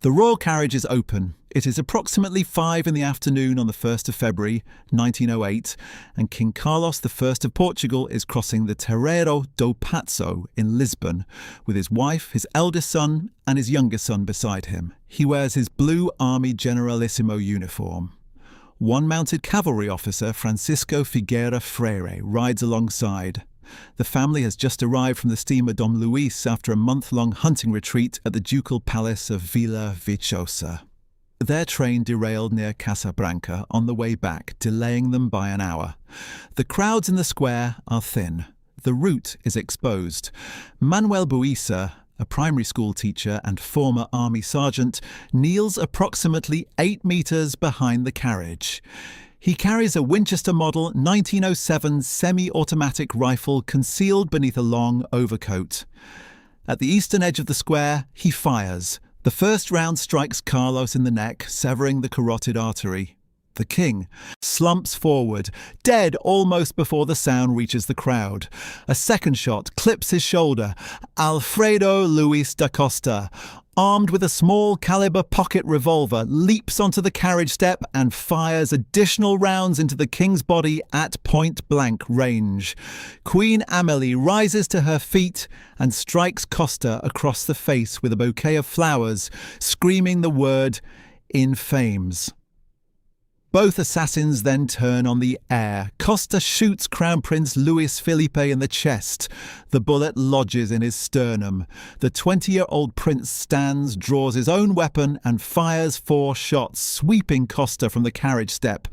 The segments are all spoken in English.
The royal carriage is open. It is approximately 5 in the afternoon on the 1st of February 1908, and King Carlos I of Portugal is crossing the Terreiro do Paço in Lisbon with his wife, his eldest son, and his youngest son beside him. He wears his blue Army Generalissimo uniform. One mounted cavalry officer, Francisco Figueira Freire, rides alongside. The family has just arrived from the steamer Dom Luis after a month-long hunting retreat at the ducal palace of Vila Viçosa. Their train derailed near Casablanca on the way back, delaying them by an hour. The crowds in the square are thin. The route is exposed. Manuel II, a primary school teacher and former army sergeant, kneels approximately 8 meters behind the carriage. He carries a Winchester model 1907 semi-automatic rifle concealed beneath a long overcoat. At the eastern edge of the square, he fires. The first round strikes Carlos in the neck, severing the carotid artery. The king slumps forward, dead almost before the sound reaches the crowd. A second shot clips his shoulder. Alfredo Luis da Costa, armed with a small caliber pocket revolver, leaps onto the carriage step and fires additional rounds into the king's body at point-blank range. Queen Amélie rises to her feet and strikes Costa across the face with a bouquet of flowers, screaming the word "in flames." Both assassins then turn on the heir. Costa shoots Crown Prince Luis Felipe in the chest. The bullet lodges in his sternum. The 20-year-old prince stands, draws his own weapon and fires 4 shots, sweeping Costa from the carriage step.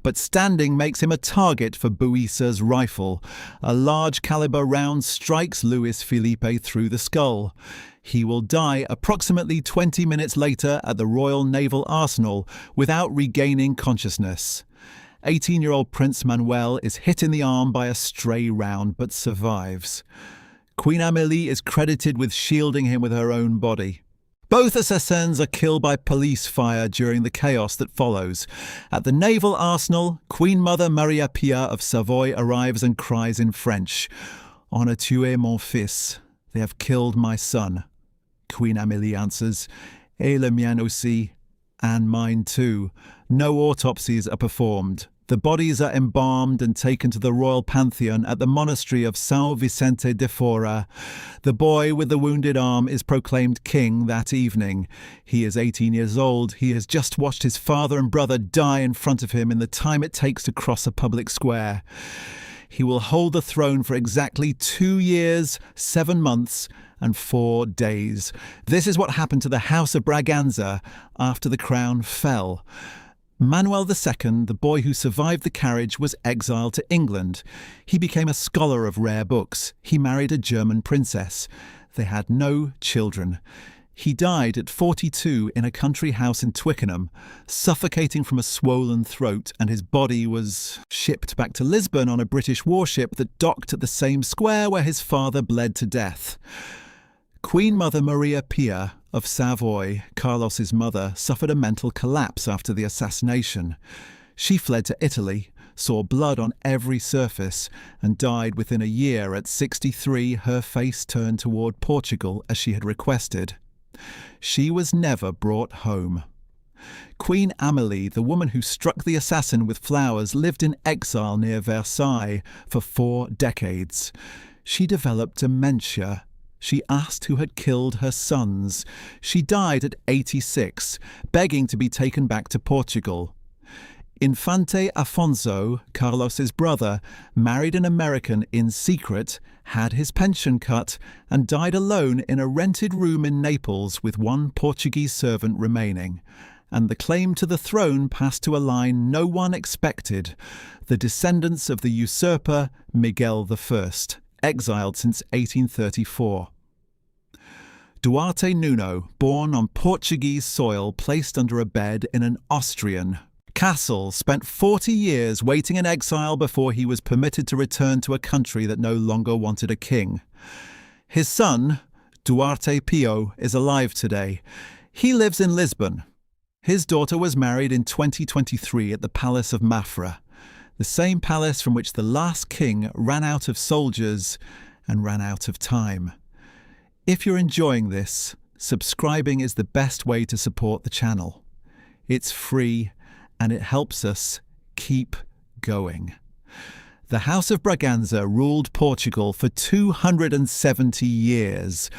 But standing makes him a target for Buissa's rifle. A large caliber round strikes Luis Felipe through the skull. He will die approximately 20 minutes later at the Royal Naval Arsenal without regaining consciousness. 18-year-old Prince Manuel is hit in the arm by a stray round but survives. Queen Amélie is credited with shielding him with her own body. Both assassins are killed by police fire during the chaos that follows. At the Naval Arsenal, Queen Mother Maria Pia of Savoy arrives and cries in French, "On a tué mon fils. They have killed my son." Queen Amélie answers, "Et le mien aussi," and mine too. No autopsies are performed. The bodies are embalmed and taken to the royal pantheon at the monastery of São Vicente de Fora. The boy with the wounded arm is proclaimed king that evening. He is 18 years old. He has just watched his father and brother die in front of him in the time it takes to cross a public square. He will hold the throne for exactly 2 years, 7 months, and 4 days. This is what happened to the House of Braganza after the crown fell. Manuel II, the boy who survived the carriage, was exiled to England. He became a scholar of rare books. He married a German princess. They had no children. He died at 42 in a country house in Twickenham, suffocating from a swollen throat, and his body was shipped back to Lisbon on a British warship that docked at the same square where his father bled to death. Queen Mother Maria Pia of Savoy, Carlos's mother, suffered a mental collapse after the assassination. She fled to Italy, saw blood on every surface, and died within a year at 63, her face turned toward Portugal as she had requested. She was never brought home. Queen Amélie, the woman who struck the assassin with flowers, lived in exile near Versailles for 4 decades. She developed dementia. She asked who had killed her sons. She died at 86, begging to be taken back to Portugal. Infante Afonso, Carlos's brother, married an American in secret, had his pension cut, and died alone in a rented room in Naples with 1 Portuguese servant remaining. And the claim to the throne passed to a line no one expected, the descendants of the usurper Miguel I, exiled since 1834. Duarte Nuno, born on Portuguese soil, placed under a bed in an Austrian castle, spent 40 years waiting in exile before he was permitted to return to a country that no longer wanted a king. His son, Duarte Pio, is alive today. He lives in Lisbon. His daughter was married in 2023 at the Palace of Mafra, the same palace from which the last king ran out of soldiers and ran out of time. If you're enjoying this, subscribing is the best way to support the channel. It's free and it helps us keep going. The House of Braganza ruled Portugal for 270 years.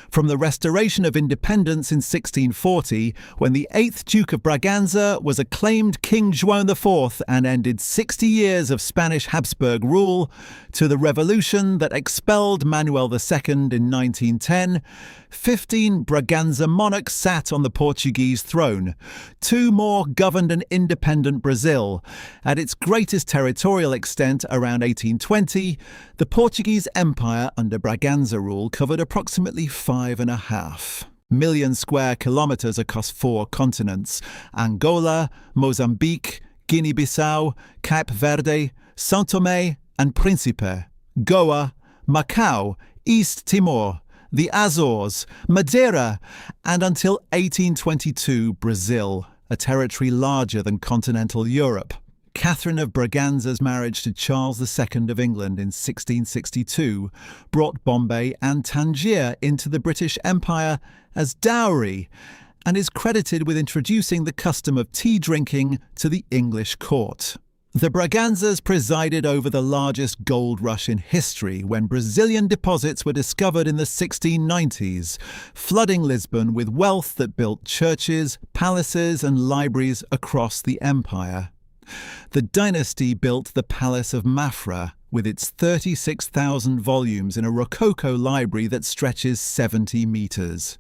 From the restoration of independence in 1640, when the 8th Duke of Braganza was acclaimed King João IV and ended 60 years of Spanish Habsburg rule, to the revolution that expelled Manuel II in 1910, 15 Braganza monarchs sat on the Portuguese throne. 2 more governed an independent Brazil. At its greatest territorial extent around 1820, the Portuguese Empire under Braganza rule covered approximately 5.5 million square kilometres across 4 continents: Angola, Mozambique, Guinea-Bissau, Cape Verde, São Tomé and Príncipe, Goa, Macau, East Timor, the Azores, Madeira, and until 1822 Brazil, a territory larger than continental Europe. Catherine of Braganza's marriage to Charles II of England in 1662 brought Bombay and Tangier into the British Empire as dowry, and is credited with introducing the custom of tea drinking to the English court. The Braganzas presided over the largest gold rush in history when Brazilian deposits were discovered in the 1690s, flooding Lisbon with wealth that built churches, palaces and libraries across the empire. The dynasty built the Palace of Mafra, with its 36,000 volumes in a Rococo library that stretches 70 metres.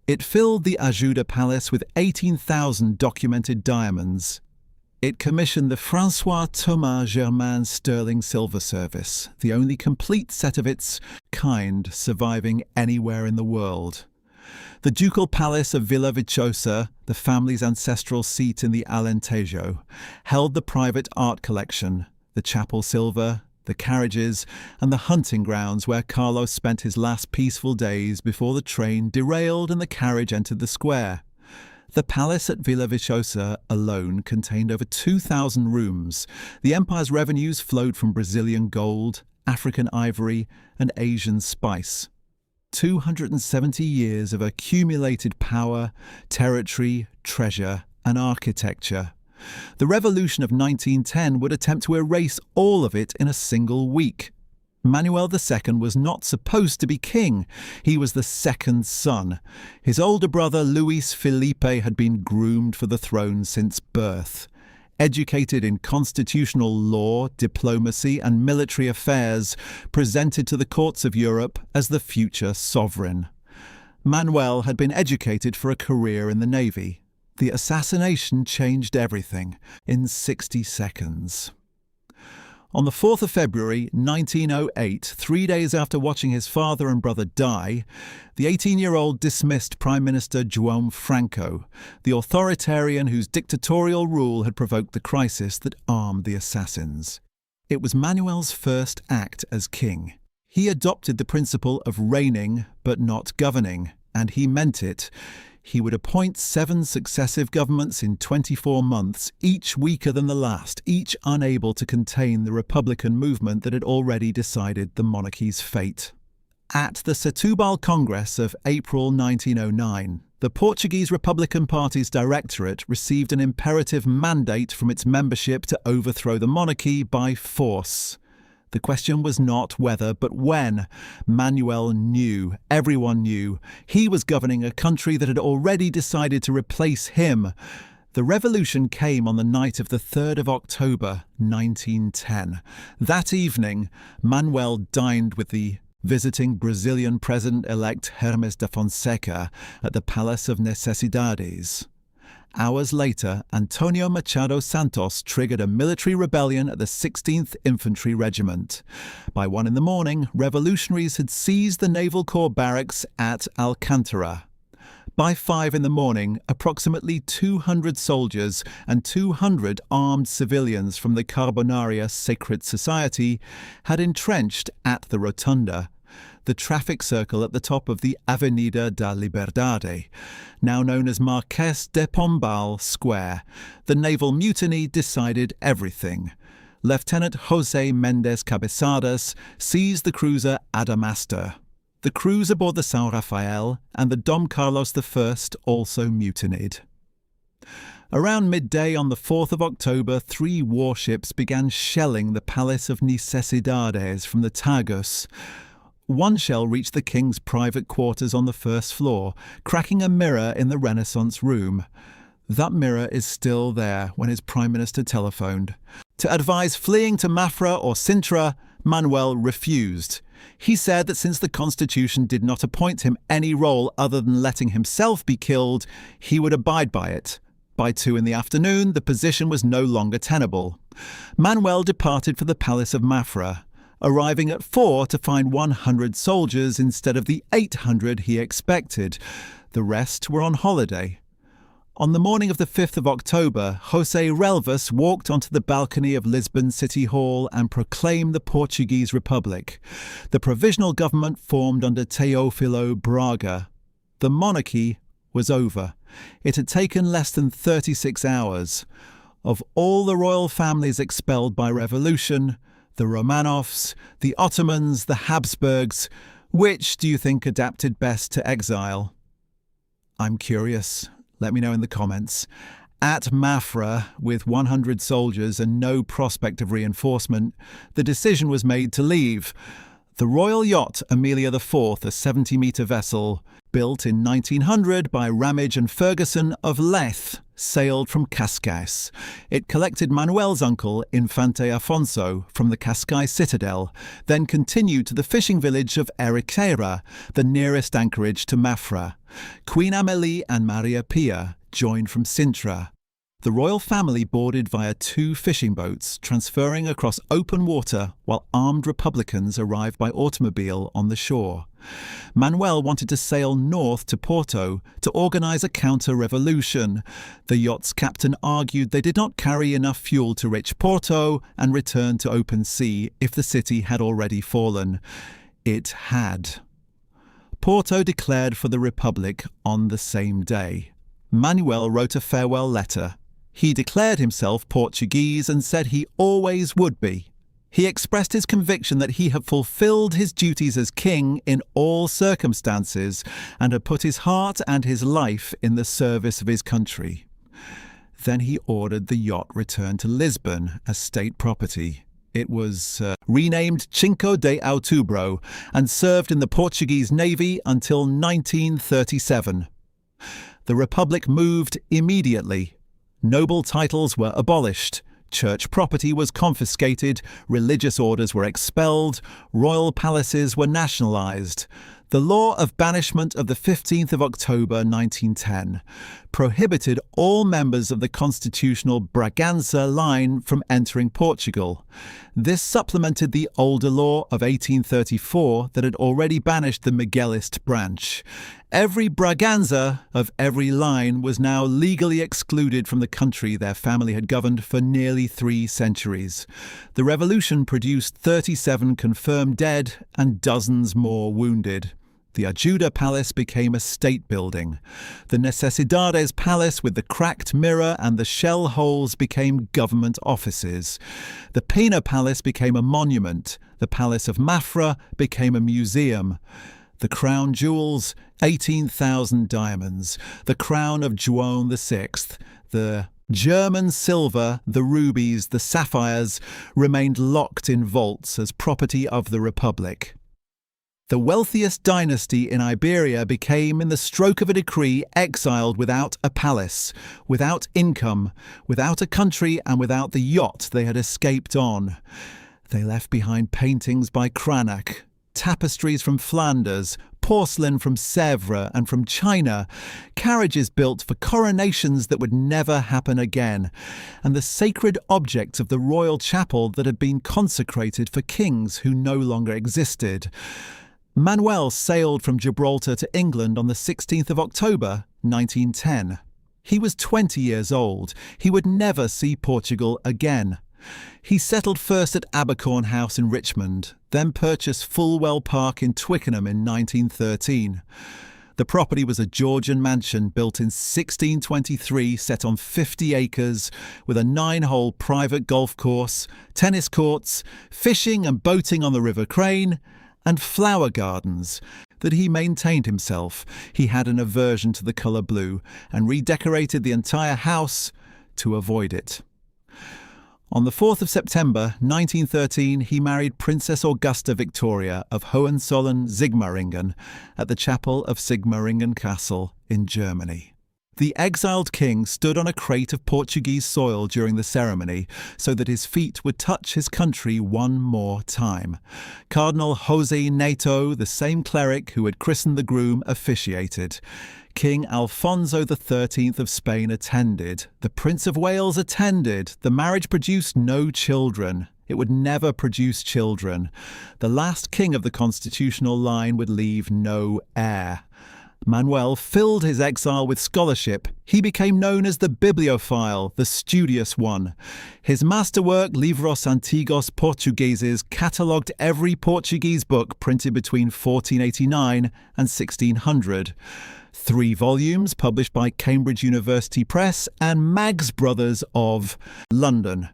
It filled the Ajuda Palace with 18,000 documented diamonds. It commissioned the François-Thomas Germain sterling silver service, the only complete set of its kind surviving anywhere in the world. The ducal palace of Vila Viçosa, the family's ancestral seat in the Alentejo, held the private art collection, the chapel silver, the carriages, and the hunting grounds where Carlos spent his last peaceful days before the train derailed and the carriage entered the square. The palace at Vila Viçosa alone contained over 2,000 rooms. The empire's revenues flowed from Brazilian gold, African ivory, and Asian spice. 270 years of accumulated power, territory, treasure, and architecture. The revolution of 1910 would attempt to erase all of it in a single week. Manuel II was not supposed to be king. He was the second son. His older brother Luis Felipe had been groomed for the throne since birth. Educated in constitutional law, diplomacy and military affairs, presented to the courts of Europe as the future sovereign. Manuel had been educated for a career in the navy. The assassination changed everything in 60 seconds. On the 4th of February 1908, 3 days after watching his father and brother die, the 18-year-old dismissed Prime Minister João Franco, the authoritarian whose dictatorial rule had provoked the crisis that armed the assassins. It was Manuel's first act as king. He adopted the principle of reigning but not governing, and he meant it. He would appoint 7 successive governments in 24 months, each weaker than the last, each unable to contain the Republican movement that had already decided the monarchy's fate. At the Setúbal Congress of April 1909, the Portuguese Republican Party's directorate received an imperative mandate from its membership to overthrow the monarchy by force. The question was not whether, but when. Manuel knew, everyone knew, he was governing a country that had already decided to replace him. The revolution came on the night of the 3rd of October, 1910. That evening, Manuel dined with the visiting Brazilian President-elect Hermes da Fonseca at the Palace of Necessidades. Hours later, Antonio Machado Santos triggered a military rebellion at the 16th Infantry Regiment. By 1 in the morning, revolutionaries had seized the Naval Corps barracks at Alcantara. By 5 in the morning, approximately 200 soldiers and 200 armed civilians from the Carbonaria Sacred Society had entrenched at the Rotunda, the traffic circle at the top of the Avenida da Liberdade, now known as Marquês de Pombal Square. The naval mutiny decided everything. Lieutenant José Mendes Cabeçadas seized the cruiser Adamastor. The crews aboard the São Rafael and the Dom Carlos I also mutinied. Around midday on the 4th of October, 3 warships began shelling the Palace of Necesidades from the Tagus. One shell reached the king's private quarters on the first floor, cracking a mirror in the Renaissance room. That mirror is still there when his prime minister telephoned. To advise fleeing to Mafra or Sintra, Manuel refused. He said that since the constitution did not appoint him any role other than letting himself be killed, he would abide by it. By 2 in the afternoon, the position was no longer tenable. Manuel departed for the Palace of Mafra, arriving at 4 to find 100 soldiers instead of the 800 he expected. The rest were on holiday. On the morning of the 5th of October, José Relvas walked onto the balcony of Lisbon City Hall and proclaimed the Portuguese Republic. The provisional government formed under Teófilo Braga. The monarchy was over. It had taken less than 36 hours. Of all the royal families expelled by revolution, the Romanovs, the Ottomans, the Habsburgs, which do you think adapted best to exile? I'm curious. Let me know in the comments. At Mafra, with 100 soldiers and no prospect of reinforcement, the decision was made to leave. The royal yacht Amelia IV, a 70-metre vessel, built in 1900 by Ramage and Ferguson of Leith, sailed from Cascais. It collected Manuel's uncle, Infante Afonso, from the Cascais citadel, then continued to the fishing village of Ericeira, the nearest anchorage to Mafra. Queen Amélie and Maria Pia joined from Sintra. The royal family boarded via 2 fishing boats, transferring across open water while armed republicans arrived by automobile on the shore. Manuel wanted to sail north to Porto to organise a counter-revolution. The yacht's captain argued they did not carry enough fuel to reach Porto and return to open sea if the city had already fallen. It had. Porto declared for the Republic on the same day. Manuel wrote a farewell letter. He declared himself Portuguese and said he always would be. He expressed his conviction that he had fulfilled his duties as king in all circumstances and had put his heart and his life in the service of his country. Then he ordered the yacht returned to Lisbon as state property. It was renamed Cinco de Outubro and served in the Portuguese Navy until 1937. The Republic moved immediately. Noble titles were abolished. Church property was confiscated, religious orders were expelled, royal palaces were nationalised. The law of banishment of the 15th of October 1910 prohibited all members of the constitutional Braganza line from entering Portugal. This supplemented the older law of 1834 that had already banished the Miguelist branch. Every Braganza of every line was now legally excluded from the country their family had governed for nearly 3 centuries. The revolution produced 37 confirmed dead and dozens more wounded. The Ajuda Palace became a state building. The Necesidades Palace with the cracked mirror and the shell holes became government offices. The Pena Palace became a monument. The Palace of Mafra became a museum. The crown jewels, 18,000 diamonds. The crown of Joan VI. The German silver, the rubies, the sapphires remained locked in vaults as property of the Republic. The wealthiest dynasty in Iberia became, in the stroke of a decree, exiled without a palace, without income, without a country, and without the yacht they had escaped on. They left behind paintings by Cranach, tapestries from Flanders, porcelain from Sèvres and from China, carriages built for coronations that would never happen again, and the sacred objects of the royal chapel that had been consecrated for kings who no longer existed. Manuel sailed from Gibraltar to England on the 16th of October, 1910. He was 20 years old. He would never see Portugal again. He settled first at Abercorn House in Richmond, then purchased Fulwell Park in Twickenham in 1913. The property was a Georgian mansion built in 1623, set on 50 acres, with a 9-hole private golf course, tennis courts, fishing and boating on the River Crane, and flower gardens. that he maintained himself. He had an aversion to the colour blue and redecorated the entire house to avoid it. On the 4th of September 1913, he married Princess Augusta Victoria of Hohenzollern-Sigmaringen at the chapel of Sigmaringen Castle in Germany. The exiled king stood on a crate of Portuguese soil during the ceremony so that his feet would touch his country one more time. Cardinal José Neto, the same cleric who had christened the groom, officiated. King Alfonso XIII of Spain attended. The Prince of Wales attended. The marriage produced no children. It would never produce children. The last king of the constitutional line would leave no heir. Manuel filled his exile with scholarship. He became known as the bibliophile, the studious one. His masterwork, Livros Antigos Portugueses, catalogued every Portuguese book printed between 1489 and 1600. 3 volumes published by Cambridge University Press and Maggs Brothers of London.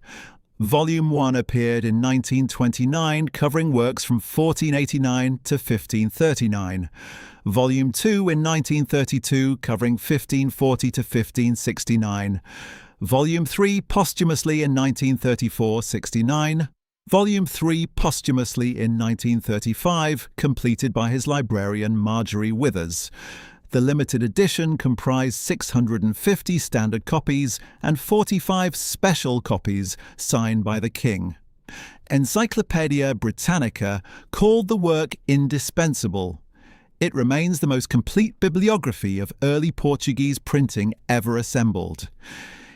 Volume 1 appeared in 1929, covering works from 1489 to 1539. Volume 2 in 1932, covering 1540 to 1569. Volume 3 posthumously in 1934-69. Volume 3 posthumously in 1935, completed by his librarian Marjorie Withers. The limited edition comprised 650 standard copies and 45 special copies signed by the king. Encyclopaedia Britannica called the work indispensable. It remains the most complete bibliography of early Portuguese printing ever assembled.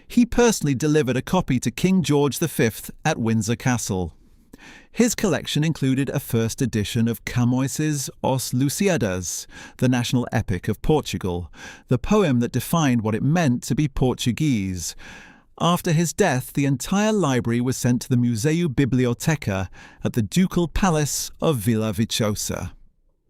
He personally delivered a copy to King George V at Windsor Castle. His collection included a first edition of Camões's Os Lusíadas, the national epic of Portugal, the poem that defined what it meant to be Portuguese. After his death, the entire library was sent to the Museu Biblioteca at the Ducal Palace of Vila Viçosa.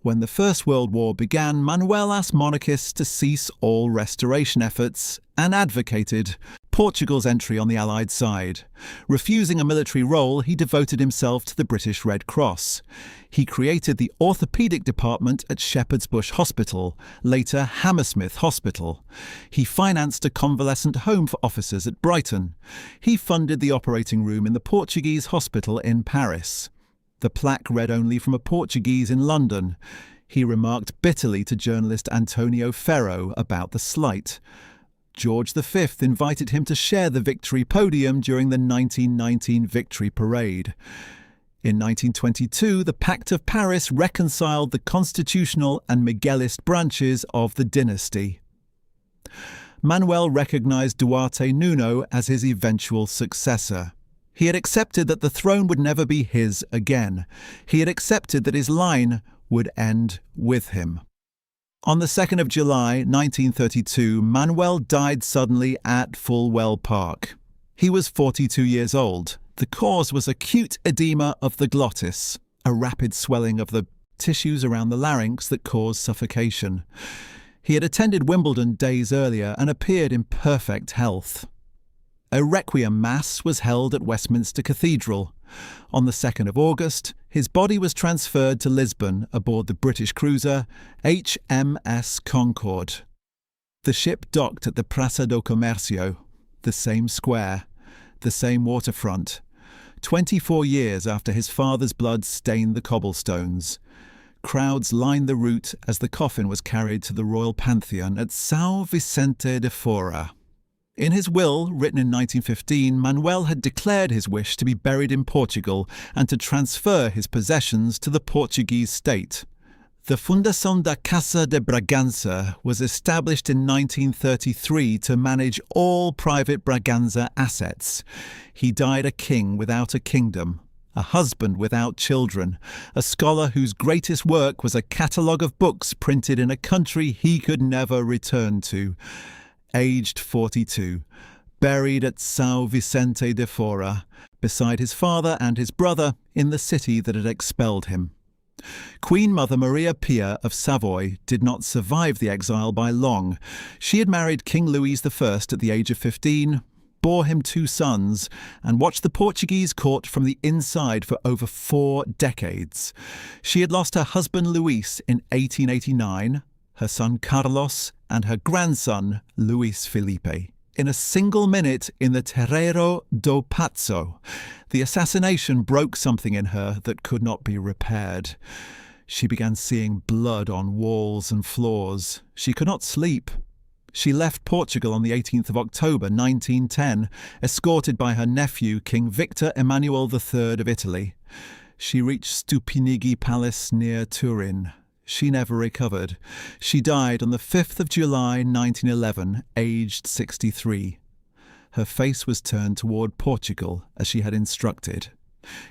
When the First World War began, Manuel asked monarchists to cease all restoration efforts and advocated Portugal's entry on the Allied side. Refusing a military role, he devoted himself to the British Red Cross. He created the orthopaedic department at Shepherd's Bush Hospital, later Hammersmith Hospital. He financed a convalescent home for officers at Brighton. He funded the operating room in the Portuguese hospital in Paris. The plaque read only from a Portuguese in London. He remarked bitterly to journalist Antonio Ferro about the slight. George V invited him to share the victory podium during the 1919 Victory Parade. In 1922, the Pact of Paris reconciled the constitutional and Miguelist branches of the dynasty. Manuel recognized Duarte Nuno as his eventual successor. He had accepted that the throne would never be his again. He had accepted that his line would end with him. On the 2nd of July 1932, Manuel died suddenly at Fulwell Park. He was 42 years old. The cause was acute edema of the glottis, a rapid swelling of the tissues around the larynx that caused suffocation. He had attended Wimbledon days earlier and appeared in perfect health. A requiem mass was held at Westminster Cathedral. On the 2nd of August, his body was transferred to Lisbon aboard the British cruiser HMS Concord. The ship docked at the Praça do Comércio, the same square, the same waterfront, 24 years after his father's blood stained the cobblestones. Crowds lined the route as the coffin was carried to the Royal Pantheon at São Vicente de Fora. In his will, written in 1915, Manuel had declared his wish to be buried in Portugal and to transfer his possessions to the Portuguese state. The Fundação da Casa de Braganza was established in 1933 to manage all private Braganza assets. He died a king without a kingdom, a husband without children, a scholar whose greatest work was a catalogue of books printed in a country he could never return to. Aged 42, buried at São Vicente de Fora, beside his father and his brother in the city that had expelled him. Queen Mother Maria Pia of Savoy did not survive the exile by long. She had married King Louis I at the age of 15, bore him 2 sons, and watched the Portuguese court from the inside for over 4 decades. She had lost her husband Luis in 1889, her son Carlos, and her grandson Luis Felipe. In a single minute in the Terreiro do Paço, the assassination broke something in her that could not be repaired. She began seeing blood on walls and floors. She could not sleep. She left Portugal on the 18th of October 1910, escorted by her nephew, King Victor Emmanuel III of Italy. She reached Stupinigi Palace near Turin. She never recovered. She died on the 5th of July 1911, aged 63. Her face was turned toward Portugal, as she had instructed.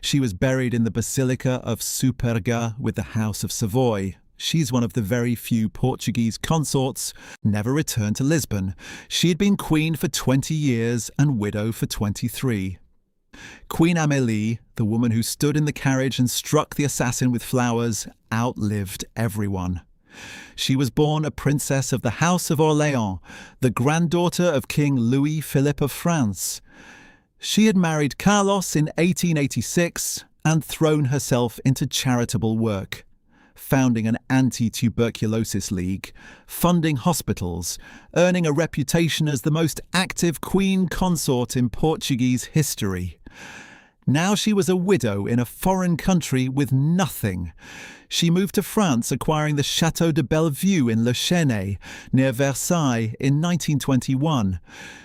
She was buried in the Basilica of Superga with the House of Savoy. She's one of the very few Portuguese consorts never returned to Lisbon. She had been queen for 20 years and widow for 23. Queen Amélie, the woman who stood in the carriage and struck the assassin with flowers, outlived everyone. She was born a princess of the House of Orléans, the granddaughter of King Louis Philippe of France. She had married Carlos in 1886 and thrown herself into charitable work, founding an anti-tuberculosis league, funding hospitals, earning a reputation as the most active queen consort in Portuguese history. Now she was a widow in a foreign country with nothing. She moved to France, acquiring the Château de Bellevue in Le Chesnay, near Versailles, in 1921.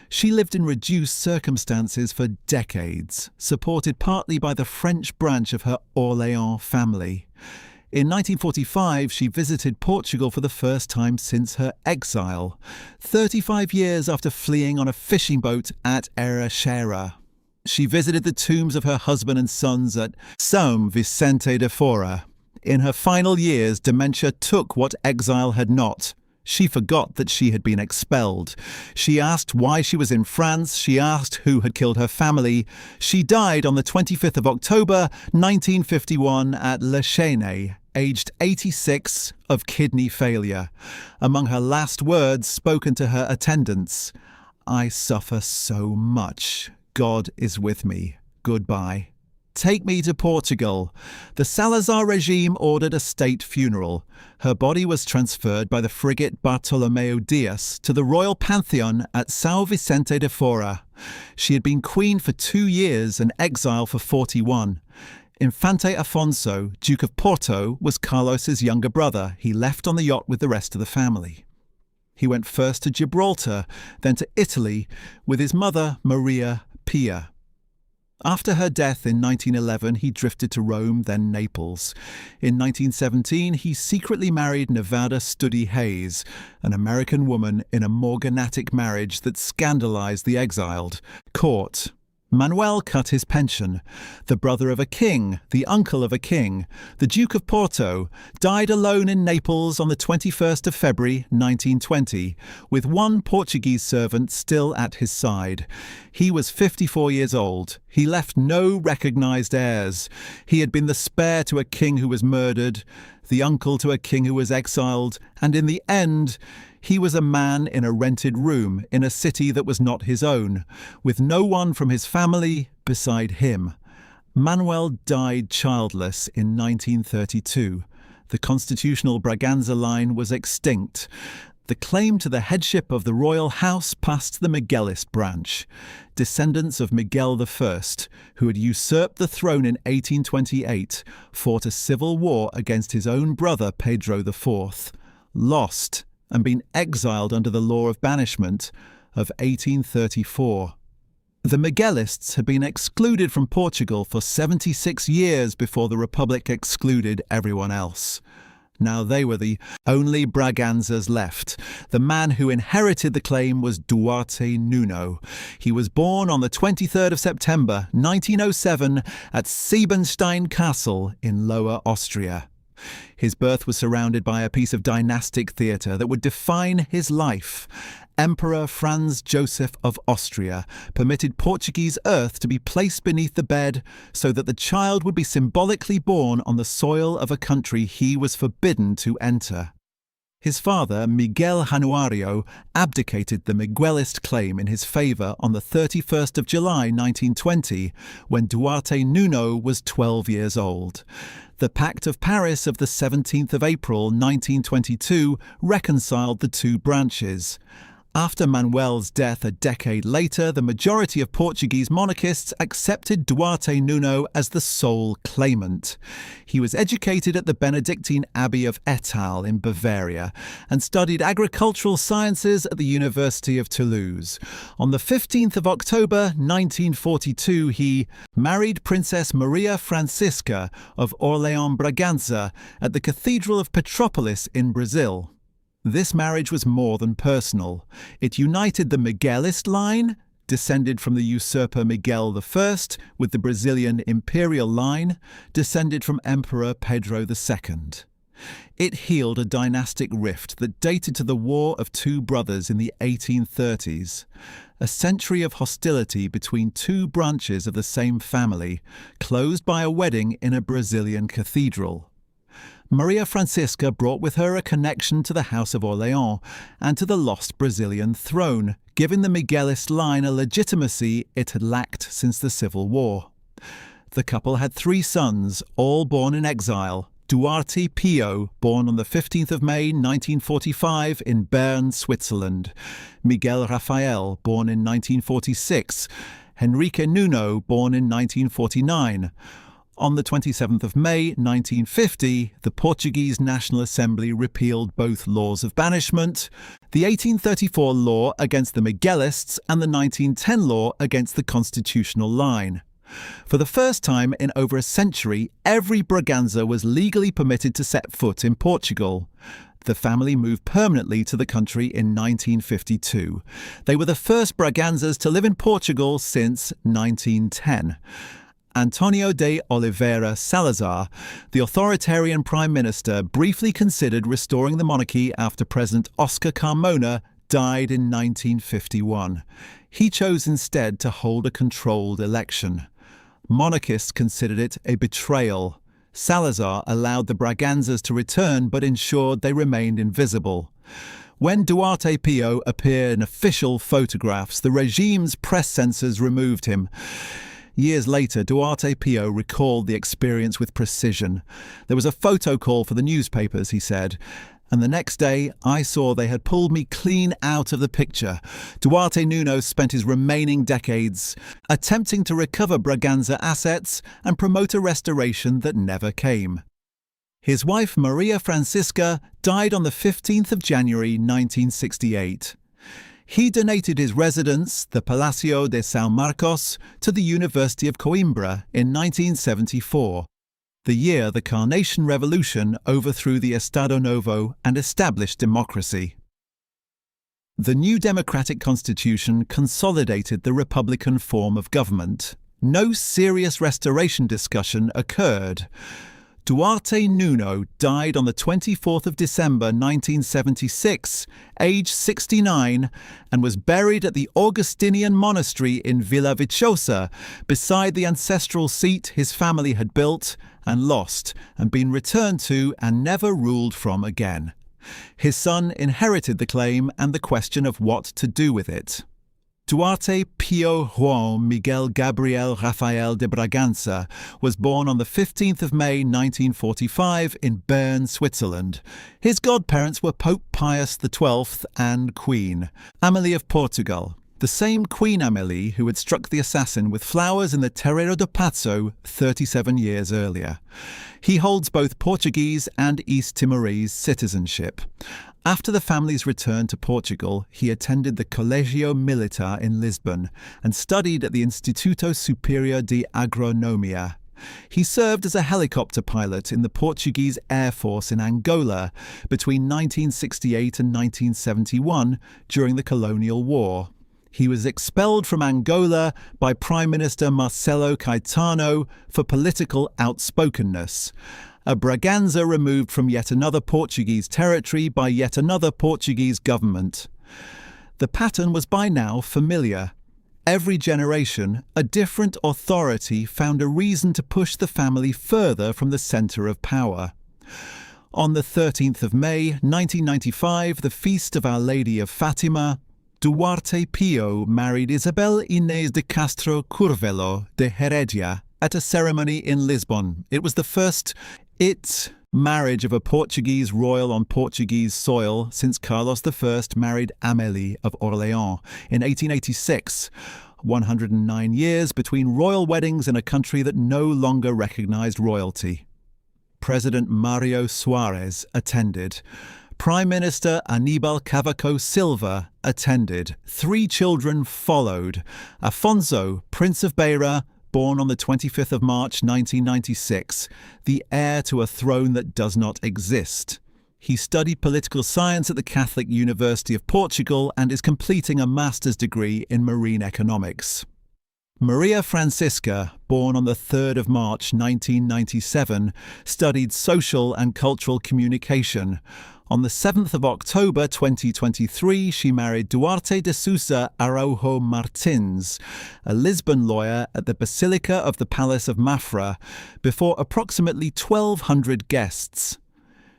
She lived in reduced circumstances for decades, supported partly by the French branch of her Orléans family. In 1945, she visited Portugal for the first time since her exile, 35 years after fleeing on a fishing boat at Erechera. She visited the tombs of her husband and sons at São Vicente de Fora. In her final years, dementia took what exile had not. She forgot that she had been expelled. She asked why she was in France. She asked who had killed her family. She died on the 25th of October, 1951 at Le Chesnay, aged 86, of kidney failure. Among her last words spoken to her attendants, "I suffer so much. God is with me. Goodbye. Take me to Portugal." The Salazar regime ordered a state funeral. Her body was transferred by the frigate Bartolomeu Dias to the Royal Pantheon at São Vicente de Fora. She had been queen for 2 years and exile for 41. Infante Afonso, Duke of Porto, was Carlos's younger brother. He left on the yacht with the rest of the family. He went first to Gibraltar, then to Italy, with his mother, Maria Pia. After her death in 1911, he drifted to Rome, then Naples. In 1917, he secretly married Nevada Studi Hayes, an American woman in a morganatic marriage that scandalized the exiled. Court. Manuel cut his pension. The brother of a king, the uncle of a king, the Duke of Porto, died alone in Naples on the 21st of February 1920, with one Portuguese servant still at his side. He was 54 years old. He left no recognised heirs. He had been the spare to a king who was murdered, the uncle to a king who was exiled, and in the end, he was a man in a rented room in a city that was not his own, with no one from his family beside him. Manuel died childless in 1932. The constitutional Braganza line was extinct. The claim to the headship of the royal house passed to the Miguelist branch, descendants of Miguel I, who had usurped the throne in 1828, fought a civil war against his own brother Pedro IV, lost, and been exiled under the law of banishment of 1834. The Miguelists had been excluded from Portugal for 76 years before the Republic excluded everyone else. Now they were the only Braganzas left. The man who inherited the claim was Duarte Nuno. He was born on the 23rd of September 1907 at Siebenstein Castle in Lower Austria. His birth was surrounded by a piece of dynastic theatre that would define his life. Emperor Franz Joseph of Austria permitted Portuguese earth to be placed beneath the bed so that the child would be symbolically born on the soil of a country he was forbidden to enter. His father, Miguel Januario, abdicated the Miguelist claim in his favour on the 31st of July 1920, when Duarte Nuno was 12 years old. The Pact of Paris of the 17th of April 1922 reconciled the two branches. After Manuel's death a decade later, the majority of Portuguese monarchists accepted Duarte Nuno as the sole claimant. He was educated at the Benedictine Abbey of Étal in Bavaria and studied agricultural sciences at the University of Toulouse. On the 15th of October 1942, he married Princess Maria Francisca of Orléans Braganza at the Cathedral of Petropolis in Brazil. This marriage was more than personal. It united the Miguelist line, descended from the usurper Miguel I, with the Brazilian imperial line, descended from Emperor Pedro II. It healed a dynastic rift that dated to the War of Two Brothers in the 1830s. A century of hostility between two branches of the same family, closed by a wedding in a Brazilian cathedral. Maria Francisca brought with her a connection to the House of Orléans and to the lost Brazilian throne, giving the Miguelist line a legitimacy it had lacked since the Civil War. The couple had 3 sons, all born in exile. Duarte Pio, born on the 15th of May 1945 in Bern, Switzerland. Miguel Rafael, born in 1946. Henrique Nuno, born in 1949. On the 27th of May 1950, the Portuguese National Assembly repealed both laws of banishment, the 1834 law against the Miguelists and the 1910 law against the constitutional line. For the first time in over a century, every Braganza was legally permitted to set foot in Portugal. The family moved permanently to the country in 1952. They were the first Braganzas to live in Portugal since 1910. Antonio de Oliveira Salazar, the authoritarian prime minister, briefly considered restoring the monarchy after President Oscar Carmona died in 1951. He chose instead to hold a controlled election. Monarchists considered it a betrayal. Salazar allowed the Braganzas to return but ensured they remained invisible. When Duarte Pio appeared in official photographs, the regime's press censors removed him. Years later, Duarte Pio recalled the experience with precision. There was a photo call for the newspapers, he said, and the next day I saw they had pulled me clean out of the picture. Duarte Nuno spent his remaining decades attempting to recover Braganza assets and promote a restoration that never came. His wife Maria Francisca died on the 15th of January 1968. He donated his residence, the Palacio de São Marcos, to the University of Coimbra in 1974, the year the Carnation Revolution overthrew the Estado Novo and established democracy. The new democratic constitution consolidated the republican form of government. No serious restoration discussion occurred. Duarte Nuno died on the 24th of December 1976, aged 69, and was buried at the Augustinian monastery in Vila Viçosa, beside the ancestral seat his family had built and lost and been returned to and never ruled from again. His son inherited the claim and the question of what to do with it. Duarte Pio João Miguel Gabriel Rafael de Braganza was born on the 15th of May 1945 in Bern, Switzerland. His godparents were Pope Pius XII and Queen Amélie of Portugal, the same Queen Amélie who had struck the assassin with flowers in the Terreiro do Paço 37 years earlier. He holds both Portuguese and East Timorese citizenship. After the family's return to Portugal, he attended the Colégio Militar in Lisbon and studied at the Instituto Superior de Agronomia. He served as a helicopter pilot in the Portuguese Air Force in Angola between 1968 and 1971 during the colonial war. He was expelled from Angola by Prime Minister Marcelo Caetano for political outspokenness. A Braganza removed from yet another Portuguese territory by yet another Portuguese government. The pattern was by now familiar. Every generation, a different authority found a reason to push the family further from the centre of power. On the 13th of May, 1995, the feast of Our Lady of Fatima, Duarte Pio married Isabel Inés de Castro Curvelo de Heredia at a ceremony in Lisbon. It was the first marriage of a Portuguese royal on Portuguese soil since Carlos I married Amélie of Orléans in 1886. 109 years between royal weddings in a country that no longer recognized royalty. President Mário Soares attended. Prime Minister Aníbal Cavaco Silva attended. 3 children followed. Afonso, Prince of Beira, born on the 25th of March 1996, the heir to a throne that does not exist. He studied political science at the Catholic University of Portugal and is completing a master's degree in marine economics. Maria Francisca, born on the 3rd of March 1997, studied social and cultural communication. On the 7th of October 2023, she married Duarte de Sousa Araujo Martins, a Lisbon lawyer at the Basilica of the Palace of Mafra, before approximately 1,200 guests.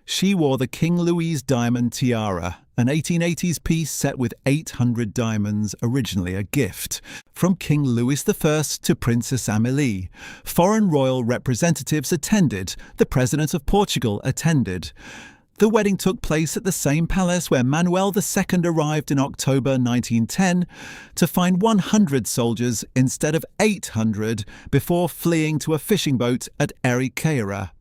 She wore the King Louis diamond tiara, an 1880s piece set with 800 diamonds, originally a gift, from King Louis I to Princess Amélie. Foreign royal representatives attended. The President of Portugal attended. The wedding took place at the same palace where Manuel II arrived in October 1910 to find 100 soldiers instead of 800 before fleeing to a fishing boat at Ericeira.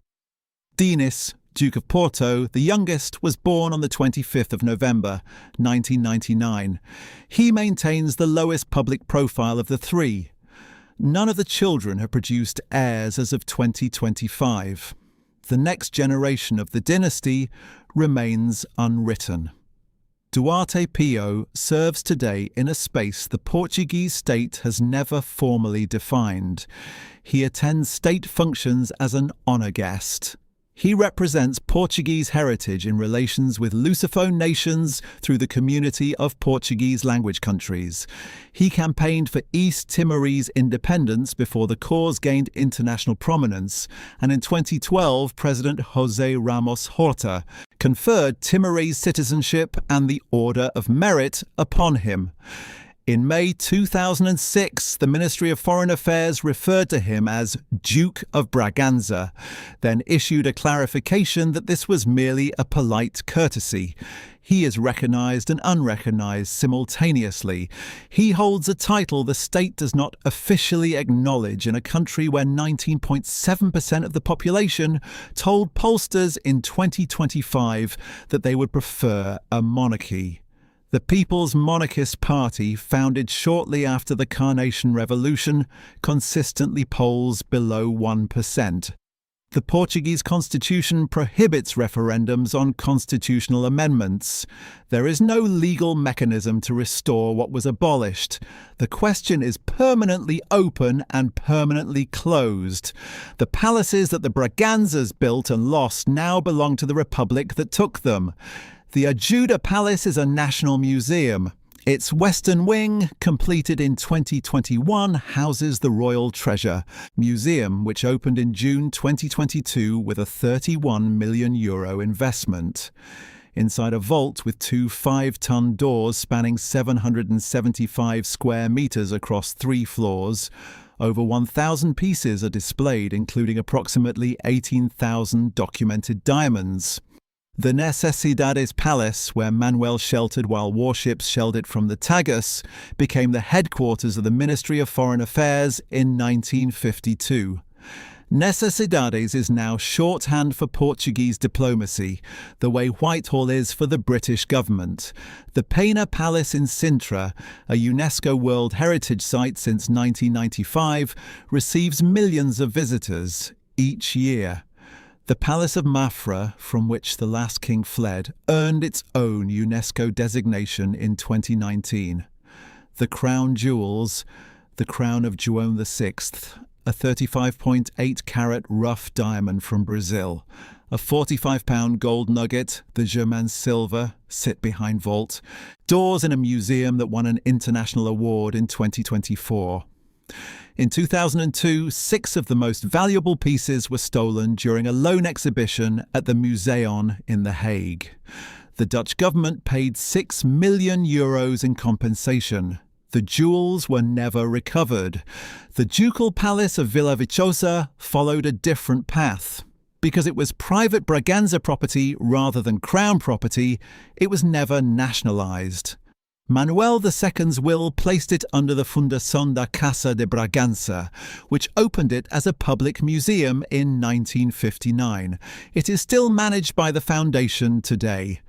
Denis, Duke of Porto, the youngest, was born on the 25th of November, 1999. He maintains the lowest public profile of the 3. None of the children have produced heirs as of 2025. The next generation of the dynasty remains unwritten. Duarte Pio serves today in a space the Portuguese state has never formally defined. He attends state functions as an honour guest. He represents Portuguese heritage in relations with Lusophone nations through the community of Portuguese language countries. He campaigned for East Timorese independence before the cause gained international prominence, and in 2012 President José Ramos Horta conferred Timorese citizenship and the Order of Merit upon him. In May 2006, the Ministry of Foreign Affairs referred to him as Duke of Braganza, then issued a clarification that this was merely a polite courtesy. He is recognised and unrecognised simultaneously. He holds a title the state does not officially acknowledge in a country where 19.7% of the population told pollsters in 2025 that they would prefer a monarchy. The People's Monarchist Party, founded shortly after the Carnation Revolution, consistently polls below 1%. The Portuguese constitution prohibits referendums on constitutional amendments. There is no legal mechanism to restore what was abolished. The question is permanently open and permanently closed. The palaces that the Braganzas built and lost now belong to the republic that took them. The Ajuda Palace is a national museum. Its western wing, completed in 2021, houses the Royal Treasure Museum, which opened in June 2022 with a €31 million investment. Inside a vault with 2 5-ton doors spanning 775 square metres across 3 floors, over 1,000 pieces are displayed, including approximately 18,000 documented diamonds. The Necesidades Palace, where Manuel sheltered while warships shelled it from the Tagus, became the headquarters of the Ministry of Foreign Affairs in 1952. Necesidades is now shorthand for Portuguese diplomacy, the way Whitehall is for the British government. The Pena Palace in Sintra, a UNESCO World Heritage Site since 1995, receives millions of visitors each year. The Palace of Mafra, from which the last king fled, earned its own UNESCO designation in 2019. The crown jewels, the crown of João VI, a 35.8-carat rough diamond from Brazil, a 45-pound gold nugget, the German silver, sit behind vault, doors in a museum that won an international award in 2024. In 2002, 6 of the most valuable pieces were stolen during a loan exhibition at the Museum in The Hague. The Dutch government paid €6 million in compensation. The jewels were never recovered. The ducal palace of Villa Viçosa followed a different path. Because it was private Braganza property rather than crown property, it was never nationalised. Manuel II's will placed it under the Fundação da Casa de Braganza, which opened it as a public museum in 1959. It is still managed by the foundation today.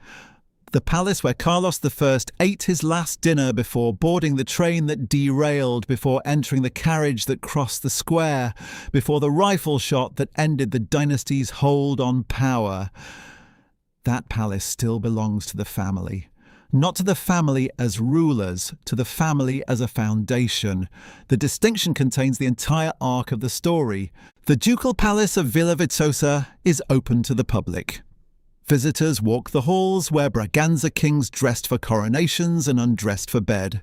The palace where Carlos I ate his last dinner before boarding the train that derailed, before entering the carriage that crossed the square, before the rifle shot that ended the dynasty's hold on power. That palace still belongs to the family. Not to the family as rulers, to the family as a foundation. The distinction contains the entire arc of the story. The ducal palace of Villa Viçosa is open to the public. Visitors walk the halls where Braganza kings dressed for coronations and undressed for bed.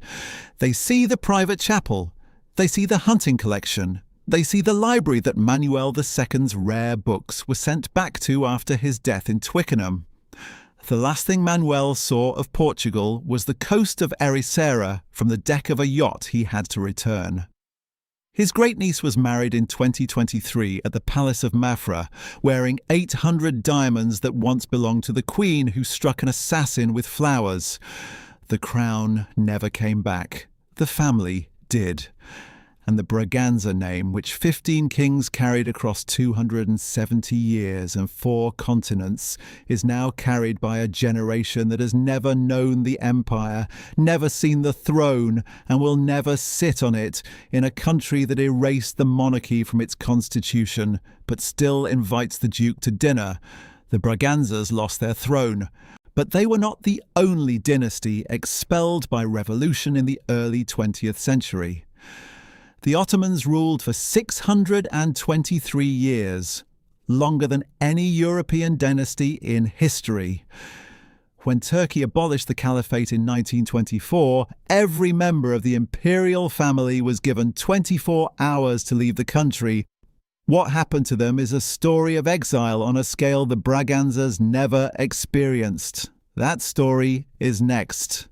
They see the private chapel. They see the hunting collection. They see the library that Manuel II's rare books were sent back to after his death in Twickenham. The last thing Manuel saw of Portugal was the coast of Ericeira from the deck of a yacht he had to return. His great-niece was married in 2023 at the Palace of Mafra, wearing 800 diamonds that once belonged to the Queen, who struck an assassin with flowers. The crown never came back. The family did. And the Braganza name, which 15 kings carried across 270 years and 4 continents, is now carried by a generation that has never known the empire, never seen the throne, and will never sit on it, in a country that erased the monarchy from its constitution, but still invites the Duke to dinner. The Braganzas lost their throne. But they were not the only dynasty expelled by revolution in the early 20th century. The Ottomans ruled for 623 years, longer than any European dynasty in history. When Turkey abolished the caliphate in 1924, every member of the imperial family was given 24 hours to leave the country. What happened to them is a story of exile on a scale the Braganzas never experienced. That story is next.